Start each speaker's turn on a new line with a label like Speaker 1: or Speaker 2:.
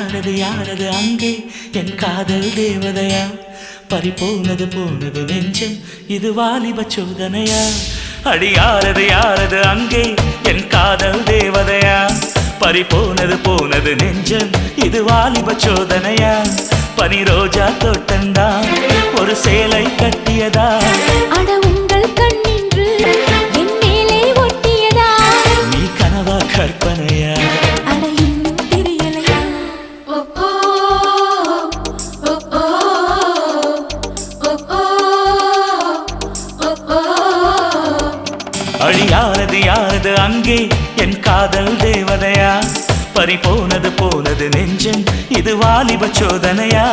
Speaker 1: யாரது அங்கே என் காதல் தேவதையா பறிபோனது போனது நெஞ்சம் இது வாலிப சோதனையா அடி யாரது அங்கே என் காதல் தேவதையா பறிபோனது போனது நெஞ்சம் இது வாலிப சோதனையா பனி ரோஜா தோட்டந்தா ஒரு சேலை கட்டியதா
Speaker 2: அட உங்கள் கண்ணின்று என் மேலே ஒட்டியதா
Speaker 1: நீ கனவா கற்பனையா
Speaker 2: அட இன்னும் தெரியலையா ஓ ஓ ஓ ஓ ஓ ஓ ஓ
Speaker 1: அடி யாரது அங்கே என் காதல் தேவதையா பறிபோனது போனது நெஞ்சம் இது வாலிப சோதனையா